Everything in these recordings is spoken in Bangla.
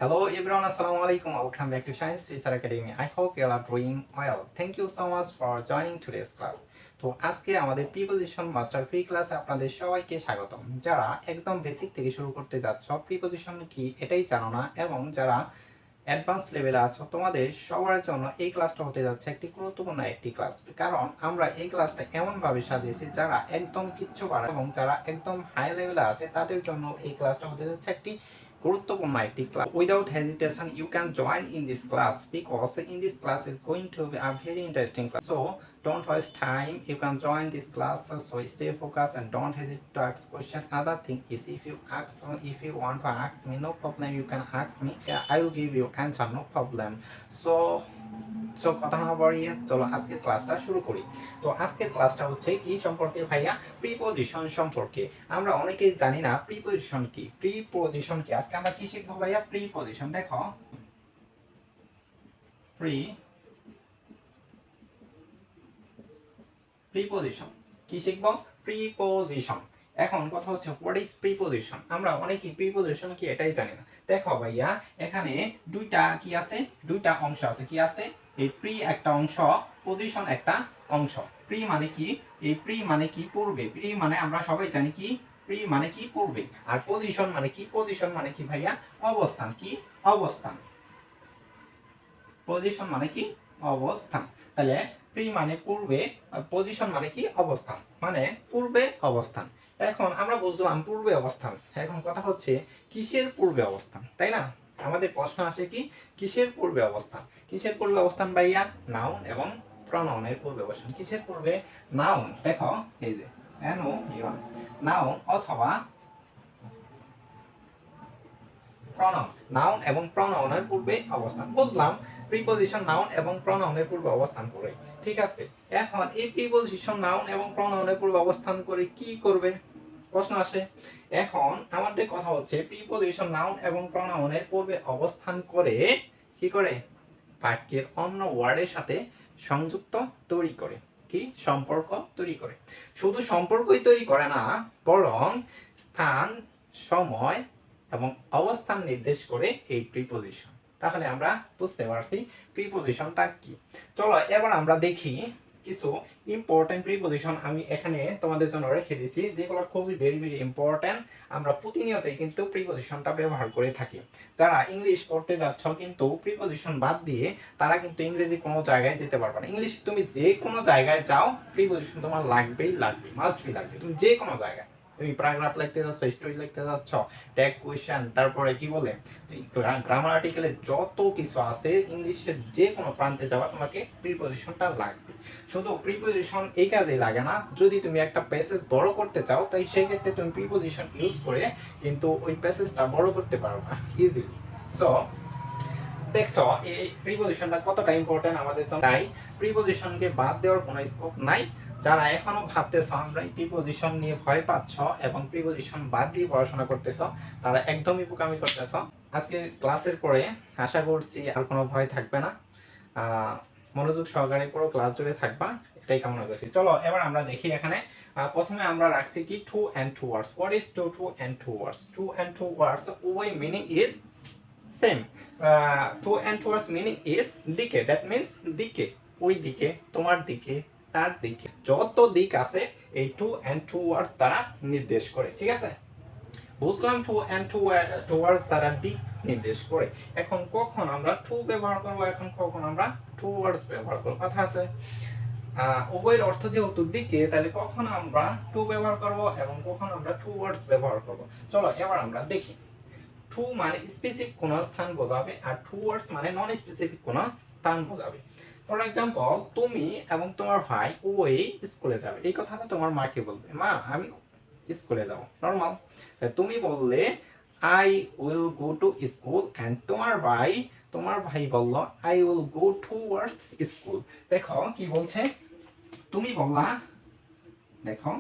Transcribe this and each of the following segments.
Hello everyone, Assalamu alaikum. Welcome back to Science Research Academy. I hope you all are doing well. Thank you so much for joining today's class. তো আজকে আমাদের প্রিপোজিশন মাস্টার ফ্রি ক্লাসে আপনাদের সবাইকে স্বাগতম। যারা একদম বেসিক থেকে শুরু করতে যাচ্ছ, প্রিপোজিশন কি এটাই জানো না, এবং যারা অ্যাডভান্স লেভেলে আছো, তোমাদের সবার জন্য এই ক্লাসটা হতে যাচ্ছে একটি গুরুত্বপূর্ণ একটি ক্লাস। কারণ আমরা এই ক্লাসটা এমনভাবে সাজিয়েছি যারা একদম কিচ্ছু পারে এবং যারা একদম হাই লেভেলে আছে তাদের জন্য এই ক্লাসটা হতে যাচ্ছে একটি গুরুত্বপূর্ণ একটি class. Without hesitation you can join in this class because in this class is going to be a very interesting class. So don't waste time, you can join this class. So stay focused and don't hesitate to ask question. Other thing is, if you want to ask me, no problem, you can ask me. Yeah, I will give you answer, no problem. So কথা না বাড়িয়ে চলো আজকে ক্লাসটা শুরু করি। তো আজকের ক্লাসটা হচ্ছে কি সম্পর্কে ভাইয়া? প্রিপোজিশন সম্পর্কে। আমরা অনেকেই জানি না প্রিপোজিশন কি। প্রিপোজিশন কি আজকে আমরা কি শিখবো ভাইয়া? প্রিপোজিশন। দেখো, প্রিপোজিশন কি শিখবো? প্রিপোজিশন। এখন কথা হচ্ছে হোয়াট ইজ প্রিপোজিশন। আমরা অনেকেই প্রিপোজিশন কি এটাই জানি না। দেখো ভাইয়া, এখানে দুইটা কি আছে? দুইটা অংশ আছে। কি আছে? এই প্রি একটা অংশ, পজিশন একটা অংশ। প্রি মানে কি? এই প্রি মানে কি? পূর্বে। প্রি মানে আমরা সবাই জানি কি? প্রি মানে কি? পূর্বে। আর পজিশন মানে কি? পজিশন মানে কি ভাইয়া? অবস্থান। কি? অবস্থান। পজিশন মানে কি? অবস্থান। তাহলে প্রি মানে পূর্বে, পজিশন মানে কি? অবস্থান, মানে পূর্বে অবস্থান। এখন আমরা বুঝলাম পূর্বে অবস্থান। এখন কথা হচ্ছে কিসের পূর্বে অবস্থান, তাই না? আমাদের প্রশ্ন আসে কি কিসের পূর্বে অবস্থান? কিসের পূর্বে অবস্থান ভাইয়া? নাউন এবং প্রনাউনের পূর্বে অবস্থান। কিসের পূর্বে? নাউন। দেখো এই যে নাউন অথবা প্রনাউন। নাউন এবং প্রনাউনের পূর্বে অবস্থান। বুঝলাম প্রিপোজিশন নাউন এবং প্রনাউনের পূর্বে অবস্থান করে। ঠিক আছে, এখন এই প্রিপোজিশন নাউন এবং প্রনাউনের পূর্বে অবস্থান করে কি করবে? প্রশ্ন আসে। এখন আমাদের কথা হচ্ছে প্রিপোজিশন নাউন এবং প্রনাউনের পূর্বে অবস্থান করে কি করে? বাক্যের অন্য ওয়ার্ডের সাথে সংযুক্ত তৈরি করে। কি? সম্পর্ক তৈরি করে। শুধু সম্পর্কই তৈরি করে না, বরং স্থান, সময় এবং অবস্থান নির্দেশ করে এই প্রিপোজিশন। তাহলে আমরা বুঝতে পারছি প্রিপোজিশনটা কি। চলো এবার আমরা দেখি কিছু ইম্পর্টেন্ট প্রিপোজিশন আমি এখানে তোমাদের জন্য রেখে দিয়েছি, যেগুলো খুবই ভেরি ভেরি ইম্পর্টেন্ট। আমরা প্রতিনিয়তই কিন্তু প্রিপোজিশনটা ব্যবহার করে থাকি। যারা ইংলিশ পড়তে যাচ্ছ কিন্তু প্রিপোজিশন বাদ দিয়ে, তারা কিন্তু ইংরেজি কোনো জায়গায় যেতে পারবে না। ইংলিশ তুমি যে কোনো জায়গায় যাও, প্রিপোজিশন তোমার লাগবেই লাগবে, মাস্ট বি লাগবে। তুমি যে কোনো জায়গায়, তুমি প্যারাগ্রাফ লিখতে যাচ্ছ, স্টোরি লিখতে যাচ্ছ, ট্যাগ কোয়েশ্চেন, তারপরে কি বলে গ্রামার আর্টিকেলে যত কিছু আছে, ইংলিশের যে কোনো প্রান্তে যাওয়া, তোমাকে প্রিপোজিশনটা লাগবে। শুধু প্রিপোজিশন এই কাজে লাগে না, যদি তুমি একটা প্যাসেজ বড় করতে চাও, তাই সেই ক্ষেত্রে তুমি প্রিপোজিশন ইউজ করে কিন্তু ওই প্যাসেজটা বড় করতে পারো না ইজিলি। সো দেখছো এই প্রিপোজিশনটা কতটা ইম্পর্টেন্ট আমাদের জন্য। তাই প্রিপোজিশনকে বাদ দেওয়ার কোনো স্কোপ নাই। যারা এখনো ভাবতেছ আমরা প্রিপোজিশন নিয়ে ভয় পাচ্ছ এবং প্রিপোজিশন বাদ দিয়ে পড়াশোনা করতেছ, তারা একদমই বোকামি করতেছ। আজকে ক্লাসের পরে আশা করছি আর কোনো ভয় থাকবে না। মনোযোগ সহকারে পুরো ক্লাস জুড়ে থাকবা, এটাই কামনা করছি। চলো এবার আমরা দেখি এখানে প্রথমে আমরা রাখছি কি to and towards. What is to and towards? To and towards উভয় meaning is same. To and towards meaning is দিকে। দ্যাট মিনস দিকে, ওই দিকে, তোমার দিকে, তার দিকে, যত দিক আছে এই টু অ্যান্ড টু ওয়ার্ডস তারা নির্দেশ করে। ঠিক আছে, বুঝলাম টু অ্যান্ড টু ওয়ার্ডস তারা দিক নির্দেশ করে। এখন কখন আমরা টু ব্যবহার করবো, এখন কখন আমরা টু ওয়ার্ডস ব্যবহার করবো, কথা আছে। উভয়ের অর্থ যেহেতু দিকে, তাহলে কখন আমরা টু ব্যবহার করব এবং কখন আমরা টু ওয়ার্ডস ব্যবহার করব। চলো এবার আমরা দেখি। টু মানে স্পেসিফিক কোনো স্থান বোঝাবে, আর টু ওয়ার্ডস মানে নন স্পেসিফিক কোনো স্থান বোঝাবে। ফর এক্সাম্পল, তুমি এবং তোমার ভাই উভয়ই স্কুলে যাবে। এই কথাটা তোমার মাকে বলবে, মা আমি স্কুলে যাব, নর্মাল। তুমি বললে I will go to school, and তোমার ভাই বলল I will go towards school. দেখো কি বলছে, তুমি বললা, দেখো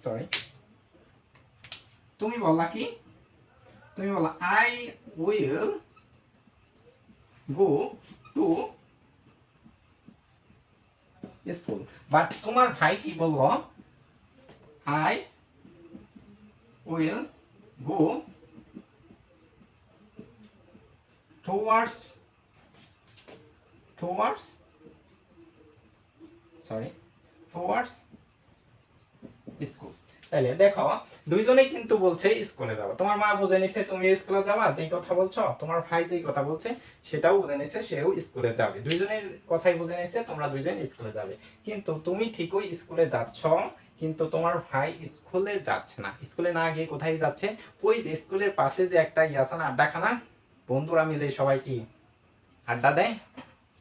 সরি, তুমি বললা কি? তুমি বললা I will go to school, but তোমার ভাই কি বলল? I will go towards school. তাহলে দেখো দুইজনেই কিন্তু বলছে স্কুলে যাবো। তোমার মা বুঝে নিছে তুমি স্কুলে যাবা, যেই কথা বলছো, তোমার ভাই যেই কথা বলছে সেটাও বুঝে নিছে সেও স্কুলে যাবে। দুইজনের কথাই বুঝে নিছে তোমরা দুইজন স্কুলে যাবে। কিন্তু তুমি ঠিকই স্কুলে যাচ্ছ, কিন্তু তোমার ভাই স্কুলে যাচ্ছে না। স্কুলে না গিয়ে কোথায় যাচ্ছে? ওই স্কুলের পাশে যে একটা আছে না, আড্ডাখানা, বন্ধুরা মিলে সবাই কি আড্ডা দেয়,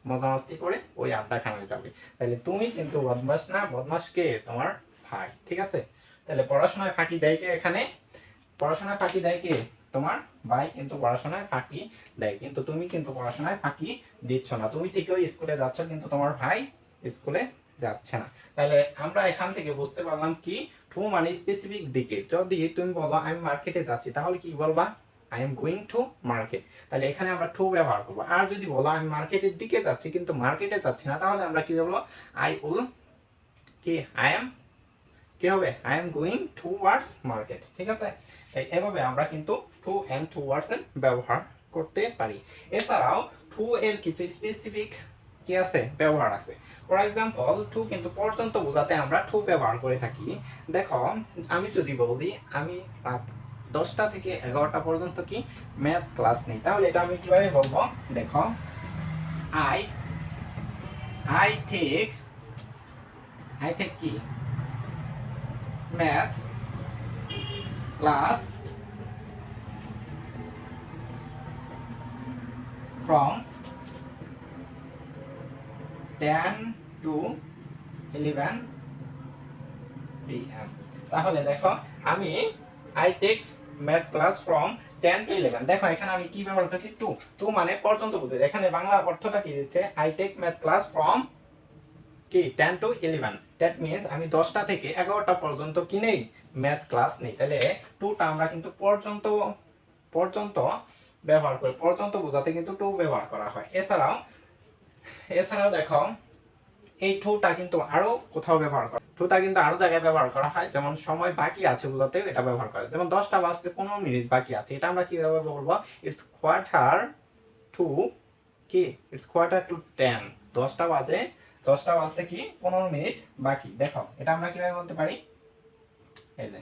মজা মাস্তি করে, ওই আড্ডাখানায় যাবে। তাহলে তুমি কিন্তু বদমাস না, বদমাস কে? তোমার ভাই। ঠিক আছে? তাহলে পড়াশোনায় ফাঁকি দেয় কে এখানে? পড়াশোনায় ফাঁকি দেয় কে? তোমার ভাই কিন্তু পড়াশোনায় ফাঁকি দেয়, কিন্তু তুমি কিন্তু পড়াশোনায় ফাঁকি দিচ্ছ না। তুমি ঠিকই স্কুলে যাচ্ছ, কিন্তু তোমার ভাই স্কুলে যাচ্ছে না। তাহলে আমরা এখান থেকে বুঝতে পারলাম কি, টু মানে স্পেসিফিক দিকে। যদি তুমি বলো আমি মার্কেটে যাচ্ছি, তাহলে কি বলবা? I am going to market. তাহলে এখানে আমরা টু ব্যবহার করবো। আর যদি বলো আমি মার্কেটের দিকে যাচ্ছি কিন্তু মার্কেটে যাচ্ছি না, তাহলে আমরা কি বলবো? আই উইল কি, আই এম কি হবে? I am going towards market. ঠিক আছে? এভাবে আমরা কিন্তু টু এন্ড টুয়ার্ডস এর ব্যবহার করতে পারি। এছাড়াও টু এর কিছু স্পেসিফিক কি আছে, ব্যবহার আছে। ফর এক্সাম্পল, টু কিন্তু পর্যন্ত বোঝাতে আমরা টু ব্যবহার করে থাকি। দেখো আমি যদি বলি আমি রাত 10টা থেকে 11টা পর্যন্ত কি ম্যাথ ক্লাস নেই, তাহলে এটা আমি কিভাবে বলবো? দেখো আই আই টেক কি math class from 10 to 11 p.m. তাহলে দেখো আমি I take math class from 10 to 11। দেখো এখানে আমি কি ব্যবহার করছি? টু মানে পর্যন্ত বোঝায়। এখানে বাংলা অর্থটা কি দিচ্ছে? I take math class from কি 10 to 11। দ্যাট মিন্স আমি 10টা থেকে 11টা পর্যন্ত কি নেই? ম্যাথ ক্লাস নেই। তাহলে টুটা আমরা কিন্তু পর্যন্ত পর্যন্ত ব্যবহার করি। পর্যন্ত বোঝাতে কিন্তু টু ব্যবহার করা হয়। এছাড়াও দেখো এই টুটা কিন্তু আরো কোথাও ব্যবহার করা, টুটা কিন্তু আরো জায়গায় ব্যবহার করা হয়। যেমন সময় বাকি আছে বোঝাতে এটা ব্যবহার করা হয়। যেমন 10টা বাজতে 15 মিনিট বাকি আছে, এটা আমরা কিভাবে বলবো? ইটস কোয়ার্টার টু কি, ইটস কোয়ার্টার টু 10। 10টা বাজতে কি 15 মিনিট বাকি। দেখো এটা আমরা কিভাবে বলতে পারি? এই যে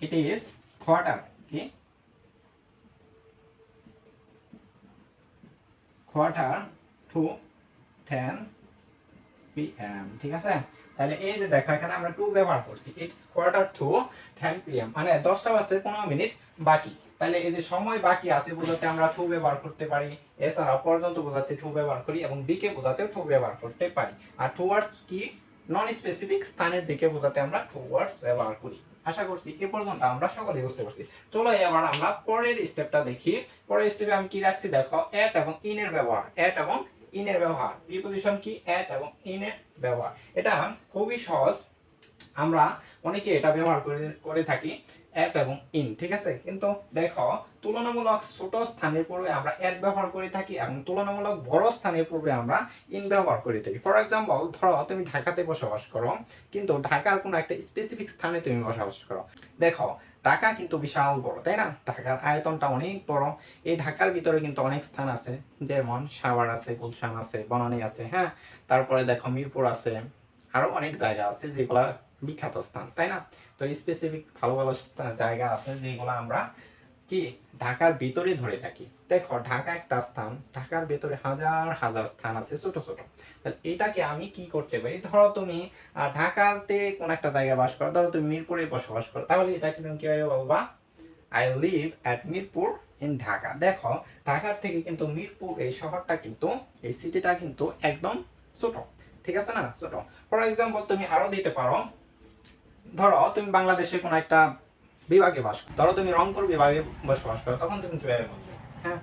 ইট ইজ কোয়ার্টার কি, কোয়ার্টার টু 10 p.m. ঠিক আছে? তাহলে এই যে দেখো এখানে আমরা টু ব্যবহার করছি। It's quarter to 10 p.m. মানে 10টা বাজতে 15 মিনিট বাকি। তাহলে এই যে সময় বাকি আছে বোঝাতে আমরা টু ব্যবহার করতে পারি। এছাড়া পর্যন্ত বোঝাতে টু ব্যবহার করি, এবং দিকে বোঝাতেও টু ব্যবহার করতে পারি। আর টুয়ার্ডস কি, নন স্পেসিফিক স্থানের দিকে বোঝাতে আমরা টুয়ার্ডস ব্যবহার করি। আশা করছি এ পর্যন্ত আমরা সকলেই বুঝতে পারছি। চলো এবার আমরা পরের স্টেপটা দেখি। পরের স্টেপে আমি কি রাখছি দেখো, এট এবং ইন এর ব্যবহার। এট এবং ইনের ব্যবহার, প্রিপজিশন কি, এট এবং ইনের ব্যবহার। এটা খুবই সহজ, আমরা অনেকে এটা ব্যবহার করে থাকি, এট এবং ইন। ঠিক আছে? কিন্তু দেখো তুলনামূলক ছোট স্থানের পূর্বে আমরা এট ব্যবহার করে থাকি, এবং তুলনামূলক বড় স্থানের পূর্বে আমরা ইন ব্যবহার করে থাকি। ফর এক্সাম্পল, ধরো তুমি ঢাকাতে বসবাস করো, কিন্তু ঢাকার কোনো একটা স্পেসিফিক স্থানে তুমি বসবাস করো। দেখো ঢাকা কিন্তু বিশাল বড়, তাই না? ঢাকার আয়তনটা অনেক বড়। এই ঢাকার ভিতরে কিন্তু অনেক স্থান আছে, যেমন সাভার আছে, গুলশান আছে, বনানী আছে, হ্যাঁ, তারপরে দেখো মিরপুর আছে, আরো অনেক জায়গা আছে যেগুলা বিখ্যাত স্থান, তাই না? তো স্পেসিফিক ভালো ভালো জায়গা আছে যেগুলো আমরা কি ঢাকার ভিতরে ধরে থাকি। দেখো ঢাকা একটা স্থান, ঢাকার ভিতরে হাজার হাজার স্থান আছে ছোট ছোট। তাহলে এটাকে আমি কি করতে পারি? ধরো তুমি ঢাকাতে কোন একটা জায়গায় বাস করো, ধরো তুমি মিরপুরে বসবাস করো, তাহলে এটাকে তুমি কিভাবে বলবা? I live at Mirpur in Dhaka. দেখো ঢাকার থেকে কিন্তু মিরপুর এই শহরটা কিন্তু, এই সিটিটা কিন্তু একদম ছোট। ঠিক আছে না? ছোট। ফর এক্সাম্পল তুমি আরো দিতে পারো, ধরো তুমি বাংলাদেশের কোন একটা বিভাগে বাস করো, ধরো তুমি রংপুর বিভাগে বসবাস করো, তখন তুমি কিভাবে বলবে? হ্যাঁ,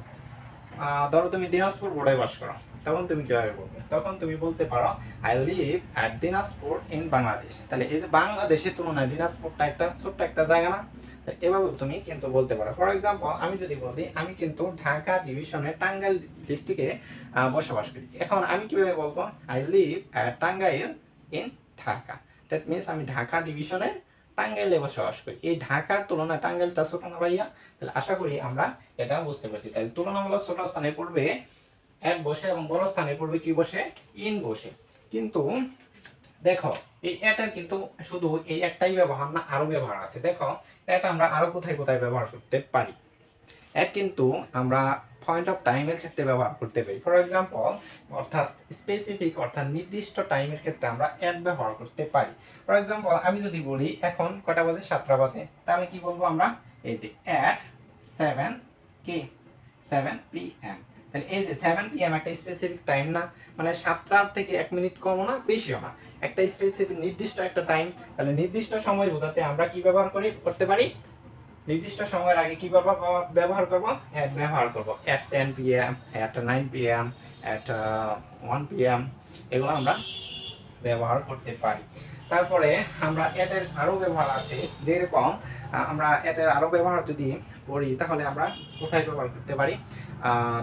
ধরো তুমি দিনাজপুর বোর্ডে বাস করো, তখন তুমি কিভাবে বলবে? তখন তুমি বলতে পারো I live at Dinajpur in Bangladesh. তাহলে এই যে বাংলাদেশের তুলনায় দিনাজপুরটা একটা ছোট্ট একটা জায়গা না? এভাবে তুমি কিন্তু বলতে পারো। ফর এক্সাম্পল আমি যদি বলি আমি কিন্তু ঢাকা ডিভিশনের টাঙ্গাইল ডিস্ট্রিক্টে বসবাস করি, এখন আমি কিভাবে বলবো? I live at Tangail in Dhaka. That means আমি ঢাকা ডিভিশনের টাঙ্গাইলে বসবাস করি। এই ঢাকার তুলনায় টাঙ্গাইলটা ছোট না ভাইয়া? তাহলে আশা করি আমরা এটা বুঝতে পারছি। তাহলে তুলনামূলক ছোট স্থানে পূর্বে এট বসে এবং বড় স্থানে পূর্বে কি বসে, ইন বসে। কিন্তু দেখো এই এটার কিন্তু শুধু এই একটাই ব্যবহার না, আরো ব্যবহার আছে। দেখো এটা আমরা আরো কোথায় কোথায় ব্যবহার করতে পারি। এক কিন্তু আমরা পয়েন্ট অফ টাইমের ক্ষেত্রে ব্যবহার করতে পারি। ফর এক্সাম্পল অর্থাৎ স্পেসিফিক অর্থাৎ নির্দিষ্ট টাইমের ক্ষেত্রে আমরা অ্যাট ব্যবহার করতে পারি। ফর এক্সাম্পল আমি যদি বলি এখন কটা বাজে, 7টা বাজে, তাহলে কি বলবো আমরা, এই যে অ্যাট 7 কি 7 PM। তাহলে এই যে 7 PM একটা স্পেসিফিক টাইম না, মানে 7টার থেকে 1 মিনিট কমও না বেশিও না, একটা স্পেসিফিক নির্দিষ্ট একটা টাইম। তাহলে নির্দিষ্ট সময় বোঝাতে আমরা কি ব্যবহার করতে পারি, নির্দিষ্ট সময়ের আগে কি ব্যবহার করব, অ্যাট ব্যবহার করব। At 10 PM, at 9 PM, at 1 PM, এগুলো আমরা ব্যবহার করতে পারি। তারপরে আমরা অ্যাট এর আরো ব্যবহার আছে, যেরকম আমরা অ্যাট এর আরো ব্যবহার যদি করি তাহলে আমরা কোথায় ব্যবহার করতে পারি,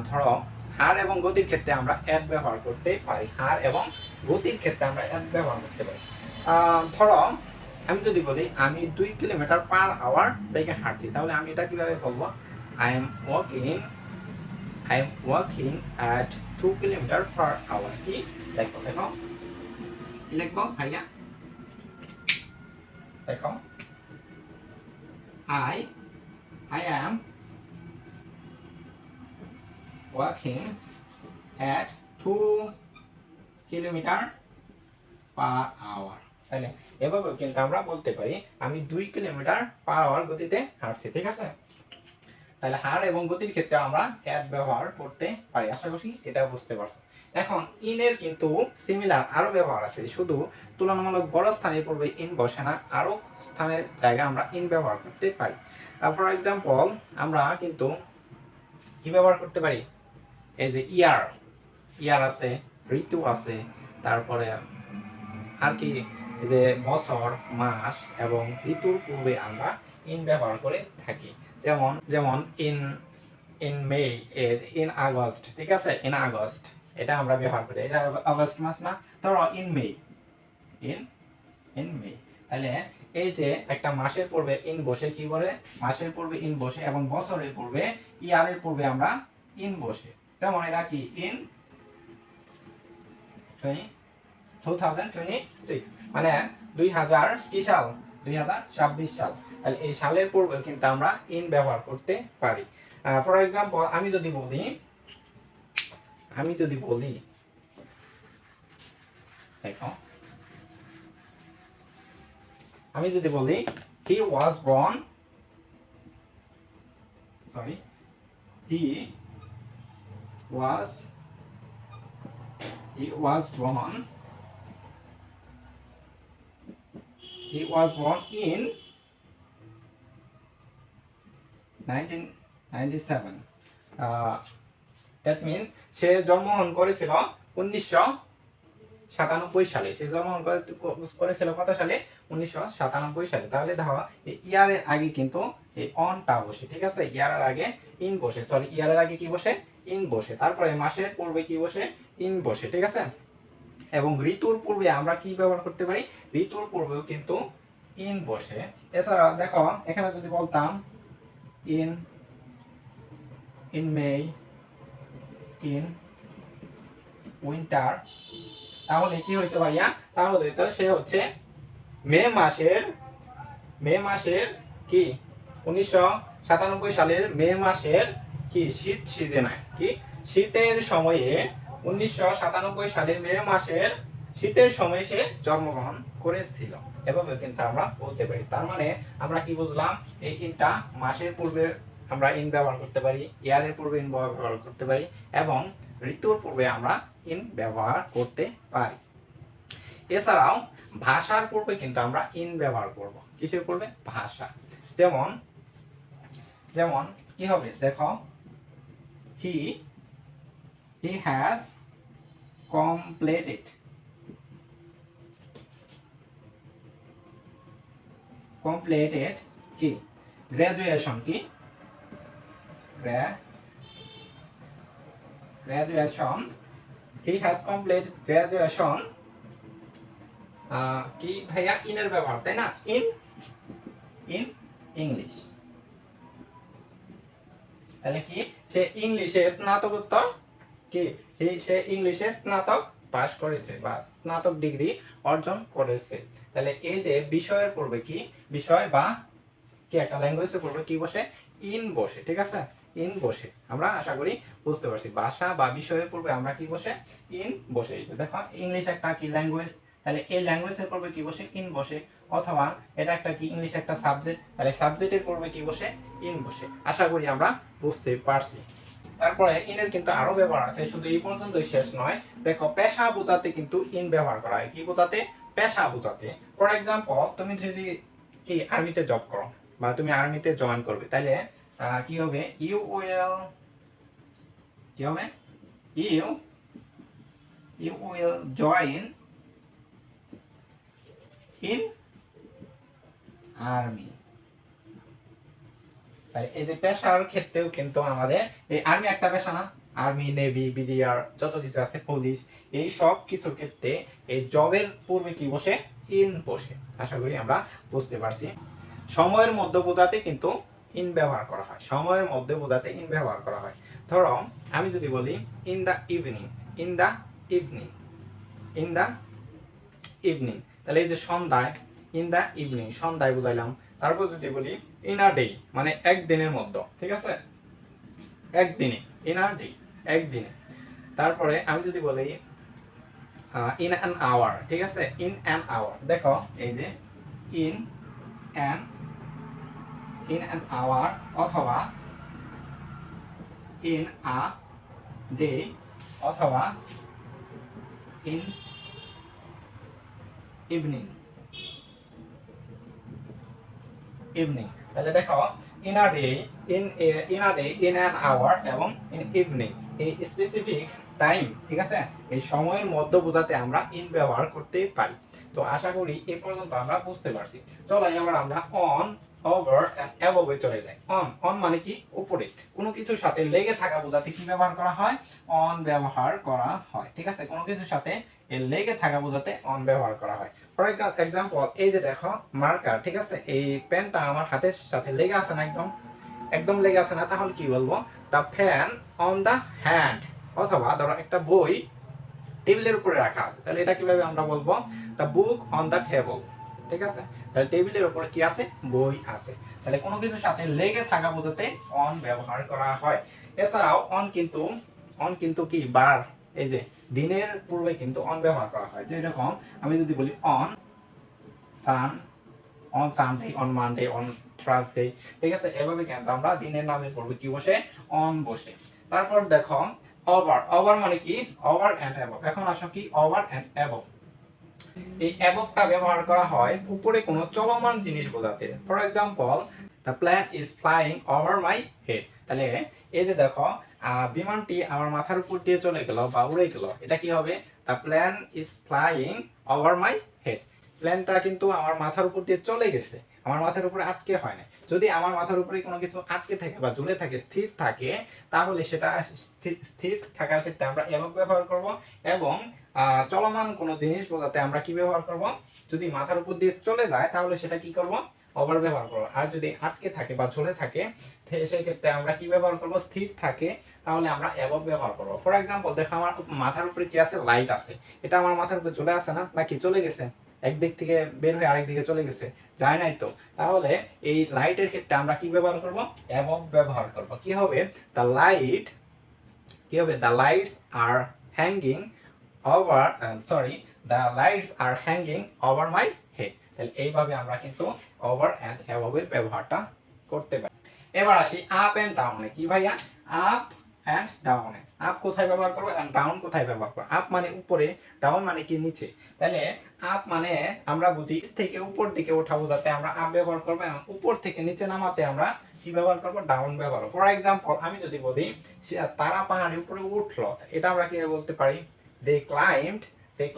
ধরো হার এবং গতির ক্ষেত্রে আমরা অ্যাট ব্যবহার করতে পারি। হার এবং গতির ক্ষেত্রে আমরা অ্যাট ব্যবহার করতে পারি। ধরো আমি যদি বলি আমি 2 কিলোমিটার পার আওয়ার বেগে হাঁটছি, তাহলে আমি এটা কিভাবে বলবো, I am walking at 2 kilometre per hour. কি দেখো দেখো কি লিখবো ভাইয়া, দেখো I am walking at 2 kilometre per hour. তাহলে এভাবে কিন্তু আমরা বলতে পারি আমি 2 কিলোমিটার পার আওয়ার গতিতে হাঁটছি, ঠিক আছে। তাহলে হার এবং গতির ক্ষেত্রে আমরা অ্যাট ব্যবহার করতে পারি। আশা করি এটা বুঝতে পারছো। এখন ইনের কিন্তু সিমিলার আরো ব্যবহার আছে, শুধু তুলনামূলক বড় স্থানের পূর্বে ইন বসে না, আরো স্থানের জায়গায় আমরা ইন ব্যবহার করতে পারি। ফর এক্সাম্পল আমরা কিন্তু কি ব্যবহার করতে পারি, এই যে ইয়ার আছে, ঋতু আছে, তারপরে আর কি, এই যে বছর, মাস এবং ঋতুর পূর্বে আমরা ইন ব্যবহার করে থাকি। যেমন যেমন ইন মে, ইন আগস্ট, ঠিক আছে, ইন আগস্ট এটা আমরা ব্যবহার করি, এটা আগস্ট মাস না, ধরো ইন মে, ইন মে। তাহলে এই যে একটা মাসের পূর্বে ইন বসে, কি বলে, মাসের পূর্বে ইন বসে, এবং বছরের পূর্বে ইয়ারের পূর্বে আমরা ইন বসে। যেমন এটা কি ইন 2026, মানে 2000 কি সাল, 2026 সাল। তাহলে এই সালের পূর্বে কিন্তু আমরা ইন ব্যবহার করতে পারি। ফর এক্সাম্পল আমি যদি বলি দেখো, আমি যদি বলি he was born in 1997. That means সে জন্মগ্রহণ করেছিল 1997 সালে। সে জন্মগ্রহণ করেছিল কত সালে, 1997 সালে। তাহলে দেখো ইয়ারের আগে কিন্তু এই অনটা বসে, ঠিক আছে, ইয়ারের আগে ইন বসে, সরি ইয়ারের আগে কি বসে, ইন বসে। তারপরে মাসের পূর্বে কি বসে, ইন বসে, ঠিক আছে। এবং ঋতুর পূর্বে আমরা কি ব্যবহার করতে পারি, ঋতুর পূর্বেও কিন্তু ইন বসে। এছাড়া দেখো এখানে যদি বলতাম ইন মে, ইন উইন্টার, তাহলে কি হইতে ভাইয়া, তাহলে তো সে হচ্ছে মে মাসের কি 1997 সালের মে মাসের কি শীত সিজনে, কি শীতের সময়ে 1997 সালের মে মাসের শীতের সময়ে সে জন্মগ্রহণ করেছিল। এভাবে কিন্তু আমরা বলতে পারি। তার মানে আমরা কি বুঝলাম, এই ইনটা মাসের পূর্বে আমরা ইন ব্যবহার করতে পারি, ইয়ারের পূর্বে ইন ব্যবহার করতে পারি, এবং ঋতুর পূর্বে আমরা ইন ব্যবহার করতে পারি। এছাড়াও ভাষার পূর্বে কিন্তু আমরা ইন ব্যবহার করব। কিসের পূর্বে, ভাষা। যেমন যেমন কি হবে দেখো, he has completed কি গ্রাজুয়েশন, কি graduation, he has completed graduation, কি ভাইয়া, ইনের ব্যবহার, তাই না, ইন ইংলিশ। তাহলে কি সে ইংলিশে স্নাতকোত্তর কি সে ইংলিশে স্নাতক পাস করেছে বা স্নাতক ডিগ্রি অর্জন করেছে। তাহলে এই যে বিষয়ের পূর্বে কি বিষয় বা কি একটা ল্যাঙ্গুয়েজের পূর্বে কি বসে ইন বসে, ঠিক আছে, ইন বসে। আমরা আশা করি বুঝতে পারছি ভাষা বা বিষয়ের পূর্বে আমরা কি বসে ইন বসে। এই যে দেখো ইংলিশ একটা কি ল্যাঙ্গুয়েজ, তাহলে এই ল্যাঙ্গুয়েজের পূর্বে কি বসে ইন বসে। অথবা এটা একটা কি ইংলিশ একটা সাবজেক্ট, তাহলে সাবজেক্টের পূর্বে কি বসে ইন বসে। আশা করি আমরা বুঝতে পারছি। তারপরে ইনের কিন্তু আরো ব্যবহার আছে, শুধু এই পর্যন্তই শেষ নয়। দেখো পেশা বোঝাতে কিন্তু ইন ব্যবহার করা হয়, কি বোঝাতে পেশা বোঝাতে। ফর এক্সাম্পল তুমি যদি কি আর্মিতে জব করো বা তুমি আর্মিতে জয়েন করবে, তাহলে কি হবে ইউ উইল কি হবে you you will join in army. তাই এই যে পেশার ক্ষেত্রেও কিন্তু আমাদের এই আর্মি একটা পেশা না, আর্মি নেভি বিডিআর যত কিছু আছে পুলিশ, এই সব কিছুর ক্ষেত্রে এই জবের পূর্বে কি বসে ইন বসে। আশা করি আমরা বুঝতে পারছি। সময়ের মধ্যে বোঝাতে কিন্তু ইন ব্যবহার করা হয়, সময়ের মধ্যে বোঝাতে ইন ব্যবহার করা হয়। ধরো আমি যদি বলি in the evening, in the evening, in the evening, তাহলে এই যে সন্ধ্যায়, ইন দা ইভিনিং সন্ধ্যায় বুঝাইলাম। তারপর যদি বলি ইন আ ডে মানে একদিনের মধ্যে, ঠিক আছে, একদিনে, ইন আ ডে একদিনে। তারপরে আমি যদি বলি ইন অ্যান আওয়ার, ঠিক আছে, ইন অ্যান আওয়ার। দেখো এই যে ইন অ্যান আওয়ার অথবা ইন আ ডে অথবা ইন ইভিনিং, ইভিনিং। তাহলে দেখো in a day, in a day, in an hour এবং ইন ইভিনিং, এই স্পেসিফিক টাইম, ঠিক আছে, এই সময়ের মধ্যে বোঝাতে আমরা ইন ব্যবহার করতে পারি। তো আশা করি এই পর্যন্ত আমরা বুঝতে পারছি। চলো এবার আমরা অন, ওভার এন্ড অ্যাবভ এ চলে যাই। অন মানে কি উপরে, কোনো কিছুর সাথে লেগে থাকা বোঝাতে কি ব্যবহার করা হয় অন ব্যবহার করা হয়, ঠিক আছে, কোনো কিছুর সাথে লেগে থাকা বোঝাতে অন ব্যবহার করা হয়। ফর এক্সাম্পল এই যে দেখো মার্কার, ঠিক আছে, এই পেনটা আমার হাতের সাথে লেগে আছে না, একদম একদম লেগে আছে না, তাহলে কি বলবো the fan on the hand. অথবা ধরো একটা বই টেবিলের উপরে রাখা আছে, তাহলে এটা কিভাবে আমরা বলবো the book on the table, ঠিক আছে, তাহলে টেবিলের উপরে কি আছে বই আছে। তাহলে কোনো কিছুর সাথে লেগে থাকা বোঝাতে অন ব্যবহার করা হয়। এছাড়াও অন কিন্তু কি বার, এই যে দিনের পূর্বে কিন্তু অন ব্যবহার করা হয়। যেরকম আমি যদি বলি on sun, on Sunday, on Monday, on Thursday, ঠিক আছে, এভাবে কিন্তু আমরা দিনের নামের পূর্বে কি বসে অন বসে। তারপর দেখো ওভার, ওভার মানে কি ওভার এন্ড অ্যাবভ। এখন আসো কি ওভার এন্ড অ্যাবভ। এই অ্যাবভটা ব্যবহার করা হয় উপরে কোনো চলমান জিনিস বোঝাতে। For example the plane is flying over my head. তাহলে এই যে দেখো বিমানটি আমার মাথার উপর দিয়ে চলে গেল বা উড়ে গেল, এটা কি হবে the plane is flying over my head. প্লেনটা কিন্তু আমার মাথার উপর দিয়ে চলে গেছে, আমার মাথার উপরে আটকে হয় না। যদি আমার মাথার উপরে কোনো কিছু আটকে থাকে বা ঝুলে থাকে, স্থির থাকে, তাহলে সেটা স্থির থাকার ক্ষেত্রে আমরা অ্যাবভ ব্যবহার করব। এবং চলমান কোনো জিনিস বোঝাতে আমরা কি ব্যবহার করব, যদি মাথার উপর দিয়ে চলে যায় তাহলে সেটা কি করব ওভার ব্যবহার করব। আর যদি আটকে থাকে বা ঝুলে থাকে সেই ক্ষেত্রে আমরা কি ব্যবহার করব স্থির থাকে, তাহলে আমরা অ্যাবভ ব্যবহার করব। ফর এক্সাম্পল দেখো আমার মাথার উপরে কি আছে লাইট আছে, এটা আমার মাথার উপরে চলে আসে না, নাকি চলে গেছে একদিক থেকে বের হয়ে আরেক দিকে চলে গেছে, যায় নাই তো, তাহলে এই লাইটের ক্ষেত্রে আমরা কি ব্যবহার করব অ্যাবভ ব্যবহার করব। কি হবে দ্য লাইট, কি হবে the lights are hanging over, the lights are hanging over my head. তাহলে এইভাবে আমরা কিন্তু ওভার এন্ড অ্যাবভ এর ব্যবহারটা করতে পারি। এবার আসি আপ এন্ড ডাউনে। কি ভাইয়া আপ এন্ড ডাউনে, আপ কোথায় ব্যবহার করব এন্ড ডাউন কোথায় ব্যবহার করব। আপ মানে উপরে, ডাউন মানে কি নিচে। তাহলে আপ মানে আমরা বুঝি থেকে উপর দিকে ওঠা বোঝাতে আমরা আপ ব্যবহার করব, এবং উপর থেকে নিচে নামাতে আমরা কি ব্যবহার করব ডাউন ব্যবহার করব। ফর এক্সাম্পল আমি যদি বলি তারা পাহাড়ের উপরে উঠলো, এটা আমরা কি বলতে পারি they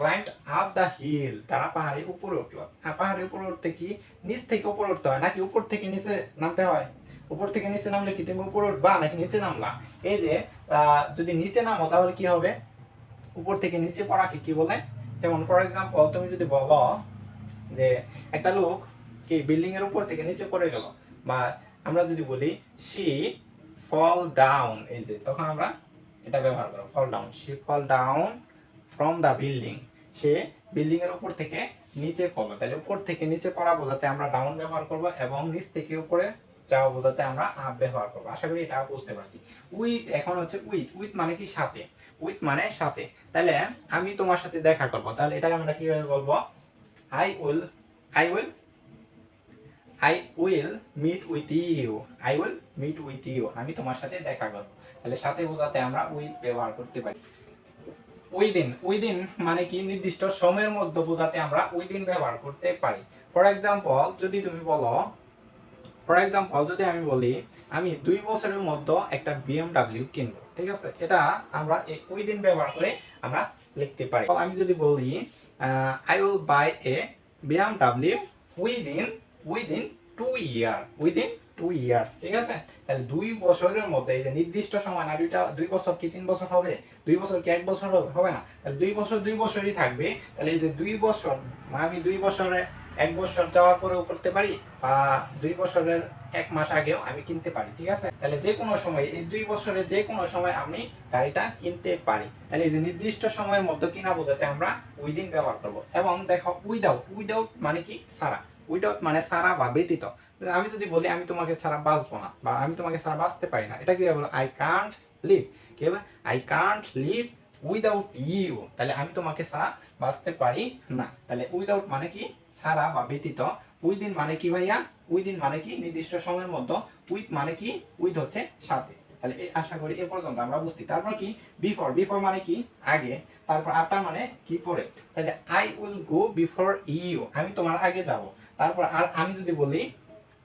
climbed up the hill, তারা পাহাড়ের উপরে উঠলো। পাহাড়ের উপরে উঠতে কি নিচ থেকে উপরে উঠতে হয় নাকি উপর থেকে নিচে নামতে হয়? উপর থেকে নিচে নামলে কি তুমি উপরে উঠবা নাকি নিচে নামলা? এই যে যদি নিচে নামো তাহলে কি হবে উপর থেকে নিচে পড়াকে কি বলে, যেমন ফর এক্সাম্পল তুমি যদি বলো যে একটা লোক কি বিল্ডিং এর উপর থেকে নিচে পড়ে গেল, বা আমরা যদি বলি she ফল ডাউন, এই যে তখন আমরা এটা ব্যবহার করব, fall down. She fall down from the building, সে বিল্ডিং এর উপর থেকে নিচে পড়লো। তাহলে উপর থেকে নিচে পড়া বোঝাতে আমরা ডাউন ব্যবহার করব, এবং নিচ থেকে উপরে যাওয়া বোঝাতে আমরা আপ ব্যবহার করব। আশা করি এটা বুঝতে পারছি। উইথ, এখন হচ্ছে উইথ। উইথ মানে কি? সাথে। উইথ মানে সাথে। তাহলে আমি তোমার সাথে দেখা করব, তাহলে এটাকে আমরা কিভাবে বলবো? I will, I will, I will meet with you, I will meet with you, আমি তোমার সাথে দেখা করব। তাহলে সাথে বোঝাতে আমরা উইথ ব্যবহার করতে পারি। উইদিন, উইদিন মানে কি? নির্দিষ্ট সময়ের মধ্যে বোঝাতে আমরা উইদিন ব্যবহার করতে পারি। ফর এক্সাম্পল যদি তুমি বলো, ফর এক্সাম্পল যদি আমি বলি আমি 2 বছরের মধ্যে একটা BMW কিনবো, ঠিক আছে, এটা আমরা এই উইদিন ব্যবহার করে আমরা লিখতে পারি। আমি যদি বলি I will buy A BMW within within 2 year, within 2 years, ঠিক আছে। তাহলে 2 বছরের মধ্যে, এই যে নির্দিষ্ট সময় না, 2 বছর কি 3 বছর হবে? 2 বছর কি 1 বছর হবে না? তাহলে 2 বছর 2 বছরই থাকবে। তাহলে এই যে 2 বছর, আমি 2 বছরে 1 বছর যাওয়ার পরেও করতে পারি, বা 2 বছরের 1 মাস আগেও আমি কিনতে পারি, ঠিক আছে। তাহলে যে কোনো সময়, এই 2 বছরে যে কোনো সময় আমি গাড়িটা কিনতে পারি। তাহলে এই যে নির্দিষ্ট সময়ের মধ্যে কিনা বোঝাতে আমরা উইদিন ব্যবহার করব। এবং দেখো উইদাউট, উইদাউট মানে কি? ছাড়া। উইদাউট মানে ছাড়া বা ব্যতীত। আমি যদি বলি আমি তোমাকে ছাড়া বাঁচবো না, বা আমি তোমাকে ছাড়া বাঁচতে পারি না, এটা কি বলো? আই কান্ট লিভ, কি হবে? I can't leave without you, তাহলে আমি তোমাকে ছাড়া বাঁচতে পারি না। তাহলে উইদাউট মানে কি? ছাড়া বা ব্যতীত। উইদিন মানে কি ভাইয়া? উইদিন মানে কি? নির্দিষ্ট সময়ের মধ্যে। উইথ মানে কি? উইথ হচ্ছে সাথে। তাহলে আশা করি এ পর্যন্ত আমরা বুঝছি। তারপর কি? বিফোর, বিফোর মানে কি? আগে। তারপর আফটার মানে কি? পরে। তাহলে I will go before you, আমি তোমার আগে যাব। তারপর আর আমি যদি বলি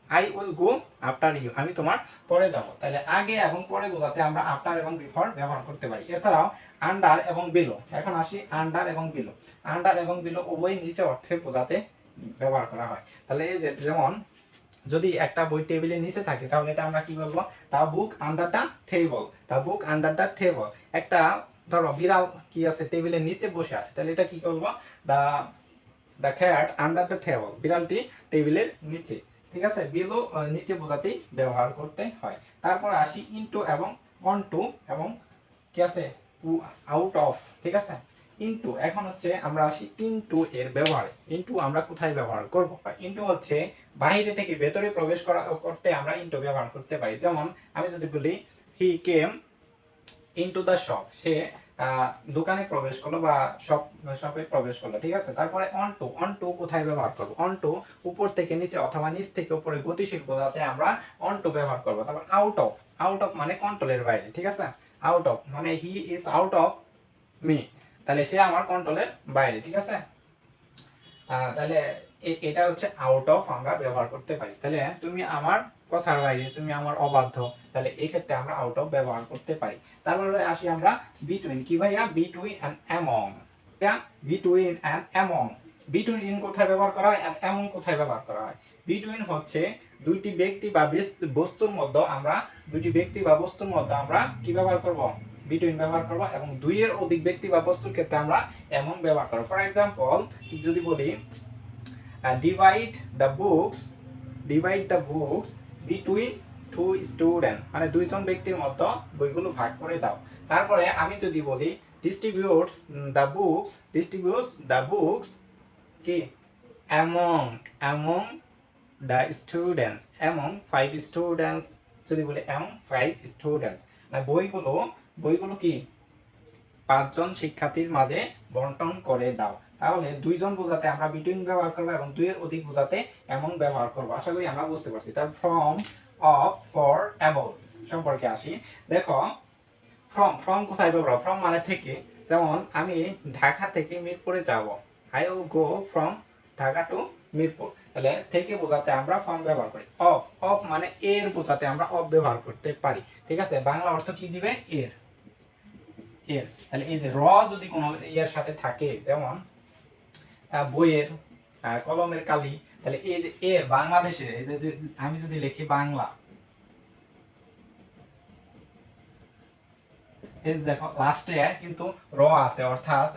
I will go after you, আমি তোমার পরে যাব। তাহলে আগে এবং পরে বোঝাতে আমরা আফটার এবং বিফোর ব্যবহার করতে পারি। এছাড়াও আন্ডার এবং বিলো, এখন আসি আন্ডার এবং বিলো। আন্ডার এবং বিলো উভয় নিচে অর্থে বোঝাতে ব্যবহার করা হয়। তাহলে এই যে যেমন যদি একটা বই টেবিলের নিচে থাকে, তাহলে এটা আমরা কি বলবো? The book under the table, the book under the table. একটা ধরো বিড়াল কি আছে? টেবিলের নিচে বসে আছে, তাহলে এটা কি করবো? The the cat under the table, বিড়ালটি টেবিলের নিচে, ঠিক আছে। বিলো নিচে বোঝাতেই ব্যবহার করতে হয়। তারপর আসি ইনটু এবং অনটু, এবং কি আছে? আউট অফ, ঠিক আছে। ইনটু, এখন হচ্ছে আমরা আসি ইনটু এর ব্যবহারে। ইনটু আমরা কোথায় ব্যবহার করব? ইনটু হচ্ছে বাইরে থেকে ভেতরে প্রবেশ করতে আমরা ইনটু ব্যবহার করতে পারি। যেমন আমি যদি বলি হি কেম ইনটু দ্য শপ, সে দোকানে প্রবেশ করলো বা শপে প্রবেশ করলো, ঠিক আছে। তারপরে অনটু, অনটু কোথায় ব্যবহার করব? অনটু উপর থেকে নিচে অথবা নিচ থেকে উপরে গতিশীল বোঝাতে আমরা অনটু ব্যবহার করব। তারপর আউট অফ, আউট অফ মানে কন্ট্রোলের বাইরে, ঠিক আছে। আউট অফ মানে he is out of me, তাহলে সে আমার কন্ট্রোলের বাইরে, ঠিক আছে। তাহলে এটা হচ্ছে আউট অফ আমরা ব্যবহার করতে পারি। তাহলে তুমি আমার কথার বাইরে, তুমি আমার অবাধ্য, তাহলে এই ক্ষেত্রে আমরা আউট অফ ব্যবহার করতে পারি। তারপরে আসি আমরা বিটুইন, কি ভাইয়া? Between and among, between and among. Between কোথায় ব্যবহার করা হয়, অ্যান্ড অ্যামং কোথায় ব্যবহার করা হয়? বিটুইন হচ্ছে দুইটি ব্যক্তি বা বস্তুর মধ্যে আমরা, দুইটি ব্যক্তি বা বস্তুর মধ্যে আমরা কি ব্যবহার করব? বিটুইন ব্যবহার করব। এবং দুইয়ের অধিক ব্যক্তি বা বস্তুর ক্ষেত্রে আমরা এমন ব্যবহার করব। ফর এক্সাম্পল যদি বলি divide the books, divide the books between two student, মানে দুইজন ব্যক্তির মধ্যে বইগুলো ভাগ করে দাও। তারপরে আমি যদি বলি distribute the books, distribute the books কি? Among, among the students, among 5 students, যদি বলি অ্যামং 5 স্টুডেন্টস, মানে বইগুলো, বইগুলো কি 5 জন শিক্ষার্থীর মাঝে বন্টন করে দাও। তাহলে দুইজন বোঝাতে আমরা বিটুইন ব্যবহার করবো, এবং দুইয়ের অধিক বোঝাতে এমন ব্যবহার করবো। আশা করি আমরা বুঝতে পারছি। তার ফ্রম, অফ, ফর, অ্যাবভ সম্পর্কে আসি। দেখো ফ্রম, ফ্রম কোথায় ব্যবহার? ফ্রম মানে থেকে। যেমন আমি ঢাকা থেকে মিরপুরে যাব, I will go from Dhaka to Mirpur, তাহলে থেকে বোঝাতে আমরা ফ্রম ব্যবহার করি। অফ, অফ মানে এর বোঝাতে আমরা অফ ব্যবহার করতে পারি, ঠিক আছে। বাংলা অর্থ কি দিবে? এর, এর। তাহলে এই যে র যদি কোনো এর সাথে থাকে, যেমন বইয়ের, কলমের কালি, তাহলে এই যে এর বাংলাদেশের, এই যে আমি যদি লিখি বাংলা, এই দেখো লাস্টে কিন্তু র আছে, অর্থাৎ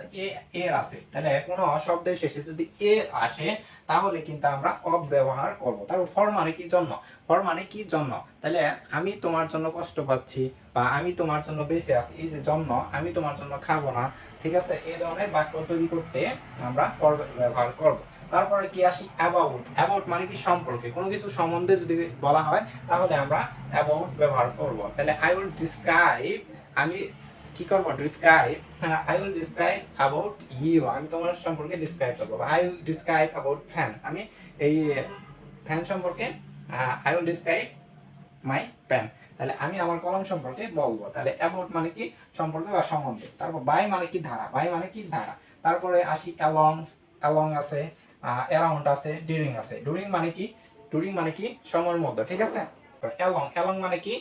এর আছে। তাহলে কোনো শব্দের শেষে যদি এ আসে, তাহলে কিন্তু আমরা অফ ব্যবহার করব। তারপর ফর মানে কি? জন্য। ফর মানে কি জন্য, তাহলে আমি তোমার জন্য কষ্ট পাচ্ছি বা আমি তোমার জন্য বেঁচে আছি, এই যে জন্য, আমি তোমার জন্য খাবো না, ঠিক আছে, এই ধরনের বাক্য তৈরি করতে আমরা ফর ব্যবহার করব। তারপরে কি আসি অ্যাবাউট। অ্যাবাউট মানে কি সম্পর্কে, কোনো কিছু সম্বন্ধে যদি বলা হয় তাহলে আমরা অ্যাবাউট ব্যবহার করব। তাহলে আই উইল ডিসক্রাইব, আমি কি করবো describe, I will describe about you, আমি তোমার সম্পর্কে ডিসক্রাইব করবো। I will describe about fan, আমি এই ফ্যান সম্পর্কে I will describe my pen, তাহলে আমি আমার কলম সম্পর্কে বলবো। তাহলে অ্যাবাউট মানে কি সম্পর্কে বা সম্বন্ধে। তারপর বাই মানে কি ধারা, বাই মানে কি ধারা। তারপরে আসি অ্যালং, অ্যালং আছে, অ্যারাউন্ড আছে, ডিউরিং আছে। ডিউরিং মানে কি, ডিউরিং মানে কি সময়ের মধ্যে, ঠিক আছে। অ্যালং, অ্যালং মানে কি,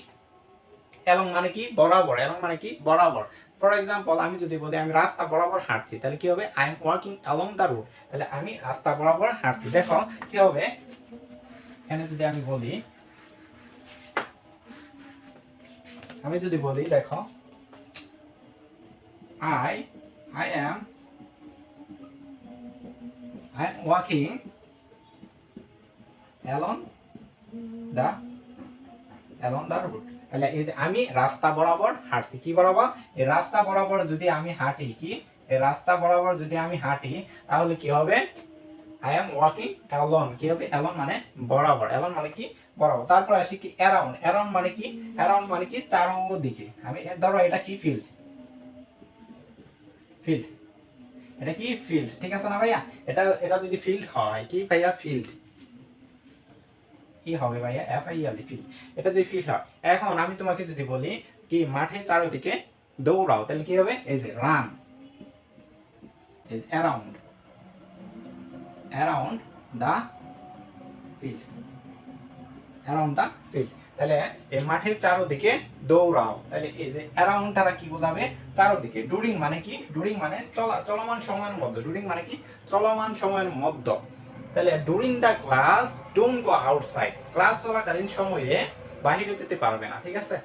অ্যালং মানে কি বরাবর, অ্যালং মানে কি বরাবর। ফর এক্সাম্পল আমি যদি বলি আমি রাস্তা বরাবর হাঁটছি, তাহলে কি হবে I am walking along the road, তাহলে আমি রাস্তা বরাবর হাঁটছি। দেখো কি হবে এখানে যদি আমি বলি, আমি যদি বলি দেখো I I am walking along the road, তাহলে এই যে আমি রাস্তা বরাবর হাঁটছি, কি বরাবর, এই রাস্তা বরাবর যদি আমি হাঁটি, কি এই রাস্তা বরাবর যদি আমি হাঁটি তাহলে কি হবে আই এম ওয়াকিং অ্যালং, কি হবে অ্যালং মানে বরাবর, অ্যালং মানে কি বরাবর। তারপর আসি কি অ্যারাউন্ড, অ্যারাউন্ড মানে কি, অ্যারাউন্ড মানে কি চারদিকে। আমি ধরো এটা কি ফিল্ড, ফিল্ড, এটা কি ফিল্ড, ঠিক আছে না ভাইয়া, এটা এটা যদি ফিল্ড হয়, কি ভাইয়া ফিল্ড, কি হবে ভাইয়া এফ আই এল ফিল্ড, এটা যদি ফিল্ড হয়। এখন আমি তোমাকে যদি বলি কি মাঠে চারদিকে দৌড়াও, তাহলে কি হবে এই যে রান, এই around, around the field, around the field, তাহলে এই মাঠের চারদিকে দৌড়াও, তাহলে এই যে অ্যারাউন্ড দ্বারা কি বোঝাবে চারদিকে। ডুরিং মানে কি, ডুরিং মানে চলমান সময়ের মধ্যে, ডুরিং মানে কি চলমান সময়ের মধ্যে। তাহলে during the class don't go outside, class চলাকালীন সময়ে বাহিরে যেতে পারবে না, ঠিক আছে।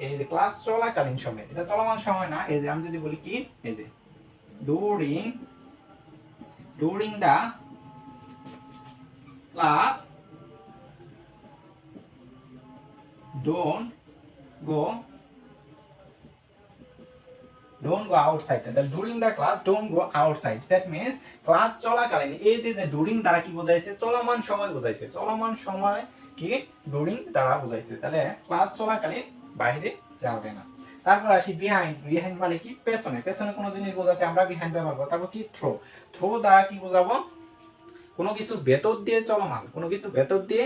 এই যে ক্লাস চলাকালীন সময়, এটা চলমান সময় না। এই যে আমি যদি বলি কি এই যে during, during the class don't go outside, that during the class don't go outside, that means class চলাকালীন, এই যে during দ্বারা কি বোঝাইছে চলমান সময় বোঝাইছে, চলমান সময় কি during দ্বারা বোঝাইছে, তাহলে ক্লাস চলাকালীন বাইরে যাবে না। তারপর আসি বিহাইন্ড, বিহাইন্ড মানে কি পেছনে, পেছনে কোনো জিনিস বোঝাতে আমরা বিহাইন্ড ব্যবহার করব। তারপর কি থ্রো, থ্রো দ্বারা কি বোঝাবো কোনো কিছু ভেতর দিয়ে চলমান, কোনো কিছু ভেতর দিয়ে,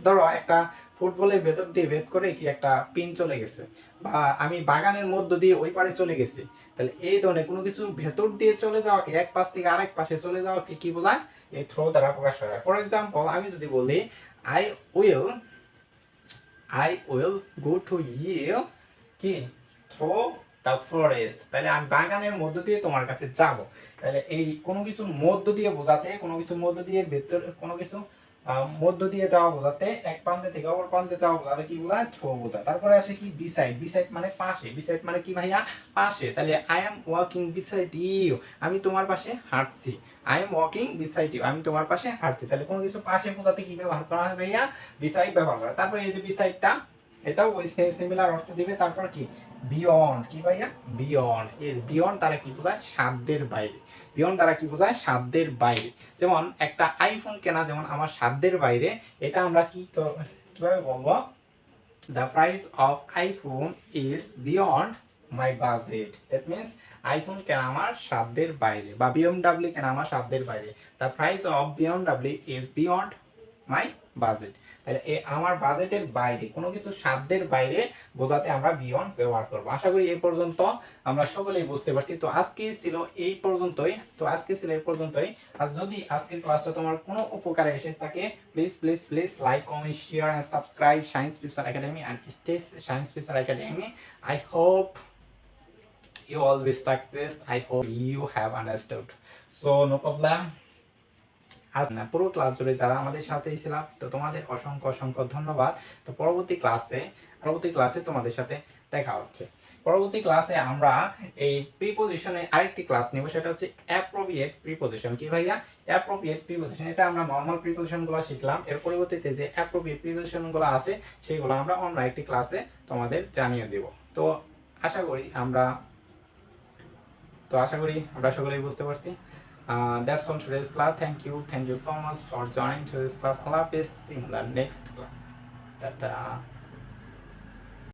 ধরো একটা ফুটবলের ভেতর দিয়ে ভেদ করে কি একটা পিন চলে গেছে, বা আমি বাগানের মধ্য দিয়ে ওই পারে চলে গেছি, তাহলে এই ধরনের কোনো কিছু ভেতর দিয়ে চলে যাওয়াকে, এক পাশ থেকে আরেক পাশে চলে যাওয়াকে কি বোঝায় এই থ্রো দ্বারা প্রকাশ করা হয়। ফর এক্সাম্পল আমি যদি বলি I will, I will go to you কি থ্রো দ্য ফরেস্ট, তাহলে আমি বাগানের মধ্য দিয়ে তোমার কাছে যাব, তাহলে এই কোনো কিছুর মধ্য দিয়ে বোঝাতে, কোনো কিছুর মধ্য দিয়ে ভেতর, কোনো কিছু মধ্য দিয়ে যাওয়া বোঝাতে, এক প্রান্তে থেকে অপর প্রান্তে যাওয়া বোঝাতে কি বোঝায় থ্রো বোঝায়। তারপরে আসে কি বিসাইড, বিসাইড মানে পাশে, বিসাইড মানে কি ভাইয়া পাশে, তাহলে I am walking beside you, আমি তোমার পাশে হাঁটছি, I am walking beside you, আমি তোমার পাশে হাঁটছি, তাহলে কোনো কিছু পাশে বোঝাতে কি ব্যবহার করা হয় ভাইয়া বিসাইড ব্যবহার করা। তারপরে এই যে বিসাইডটা এটাও ওই সিমিলার অর্থ দিবে। তারপর কি বিয়ন্ড, কি ভাইয়া বিয়ন্ড, এই বিয়ন্ড তারা কি বোঝায় সাধ্যের বাইরে, বিয়ন্ড দ্বারা কি বোঝায় সাধ্যের বাইরে। যেমন একটা আইফোন কেনা যেমন আমার সাধ্যের বাইরে, এটা আমরা কিভাবে বলবো the price of iPhone is beyond my budget, that means iPhone কেনা আমার সাধ্যের বাইরে, বা বিএমডাব্লিউ কেনা আমার সাধ্যের বাইরে, the price of BMW is beyond my budget, তাহলে আমার বাজেটের বাইরে, কোনো কিছু সাধ্যের বাইরে বোঝাতে আমরা বিয়ন্ড ব্যবহার করব। আশা করি এই পর্যন্ত আমরা সকলেই বুঝতে পারছি। তো আজকে ছিল এই পর্যন্তই, আর যদি আজকের ক্লাসটা তোমার কোনো উপকারে এসে থাকে, please please please like comment share and subscribe science future academy and stay science future academy. I hope you always success, I hope you have understood, so no problem। আজ না পুরো ক্লাস জুড়ে যারা আমাদের সাথেই ছিলাম, তো তোমাদের অসংখ্য অসংখ্য ধন্যবাদ। তো পরবর্তী ক্লাসে তোমাদের সাথে দেখা হচ্ছে। পরবর্তী ক্লাসে আমরা এই প্রিপজিশনে আরেকটি ক্লাস নেব, সেটা হচ্ছে অ্যাপ্রোপ্রিয়েট প্রিপজিশন। কি ভাইয়া? Appropriate preposition. এটা আমরা নরমাল প্রিপজিশনগুলো শিখলাম, এর পরিবর্তে যে অ্যাপ্রোপ্রিয়েট প্রিপজিশনগুলো আছে সেগুলো আমরা অন্য একটি ক্লাসে তোমাদের জানিয়ে দেব। তো আশা করি আমরা সকলেই বুঝতে পারছি। That's all today's class. Thank you so much for joining today's class. Allah Hafiz. See you in the next class. Ta-ta.